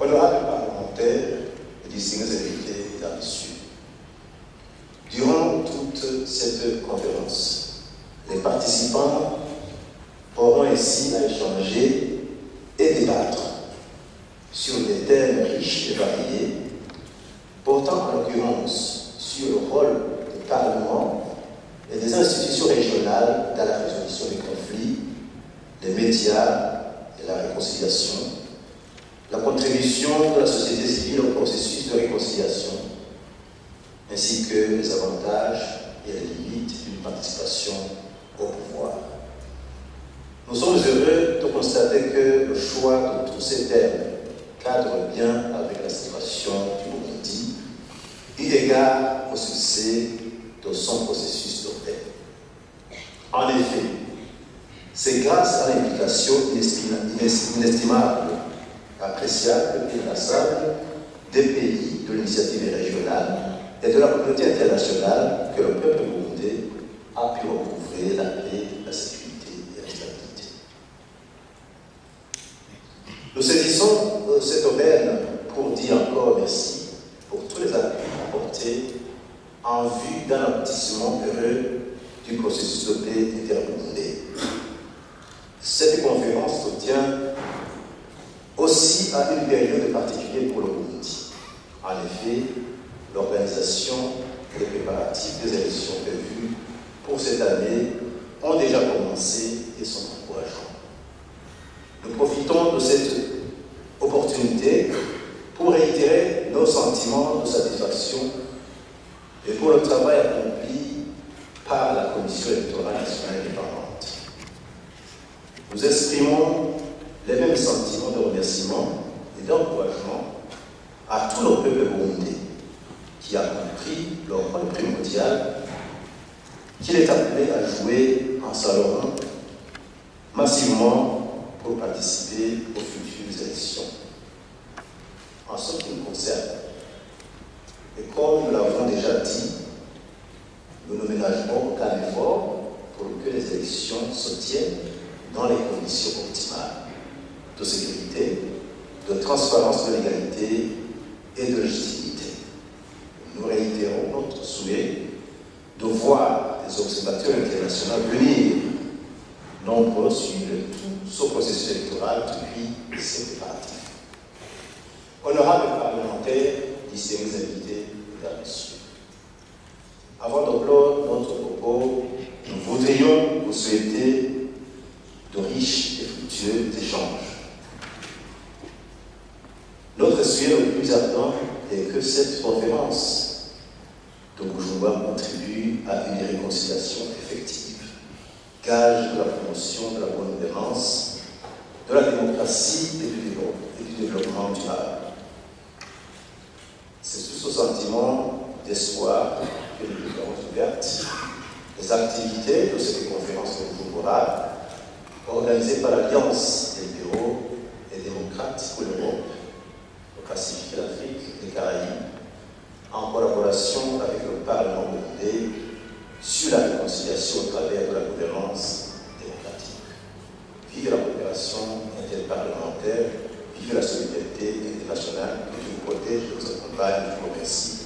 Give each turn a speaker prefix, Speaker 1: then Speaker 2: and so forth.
Speaker 1: Honorables parlementaires et distingués invités là-dessus, durant toute cette conférence, les participants auront ainsi à échanger et débattre sur des thèmes riches et variés, portant en l'occurrence sur le rôle des parlements et des institutions régionales dans la résolution des conflits, les médias et la réconciliation, la contribution de la société civile au processus de réconciliation, ainsi que les avantages et les limites d'une participation au pouvoir. Nous sommes heureux de constater que le choix de tous ces thèmes cadre bien avec la situation du Burundi, eu égard au succès de son processus de paix. En effet, c'est grâce à l'implication inestimable, appréciable et inlassable des pays de l'initiative régionale et de la communauté internationale que le peuple burundais a pu recouvrer la paix, la sécurité et la stabilité. Nous saisissons cette aubaine pour dire encore merci pour tous les appuis apportés en vue d'un aboutissement heureux du processus de paix interburundais. Cette conférence se tient aussi à une période particulière pour le Burundi. En effet, l'organisation et les préparatifs des élections prévues pour cette année ont déjà commencé et sont encourageants. Nous profitons de cette opportunité pour réitérer nos sentiments de satisfaction et pour le travail accompli par la Commission électorale nationale indépendante. Nous exprimons les mêmes sentiments de remerciement et d'encouragement à tout le peuple burundais qui a compris le rôle primordial qu'il est appelé à jouer en s'allant massivement pour participer aux futures élections. En ce qui nous concerne, et comme nous l'avons déjà dit, nous ne ménagerons aucun effort pour que les élections se tiennent dans les conditions optimales de sécurité, de transparence, de légalité et de légitimité. Nous réitérons notre souhait de voir les observateurs internationaux venir nombreux suivre tout ce processus électoral depuis ses préparatifs. Honorables parlementaires, distingués invités, mesdames et messieurs, avant de clore notre propos, nous voudrions vous souhaiter de riches et fructueux échanges. Notre souhait le plus ardent est que cette conférence de Bujumbura contribue à une réconciliation effective, gage de la promotion de la bonne gouvernance, de la démocratie et du développement durable. C'est sous ce sentiment d'espoir que nous avons ouvertes les activités de cette conférence de Bujumbura, organisée par l'Alliance des bureaux et démocrates pour l'Europe, le Pacifique, l'Afrique et les Caraïbes, en collaboration avec le Parlement burundais sur la réconciliation au travers de la gouvernance démocratique. Vive la coopération interparlementaire, vive la solidarité internationale, que Dieu vous protège, je vous accompagne, je vous remercie.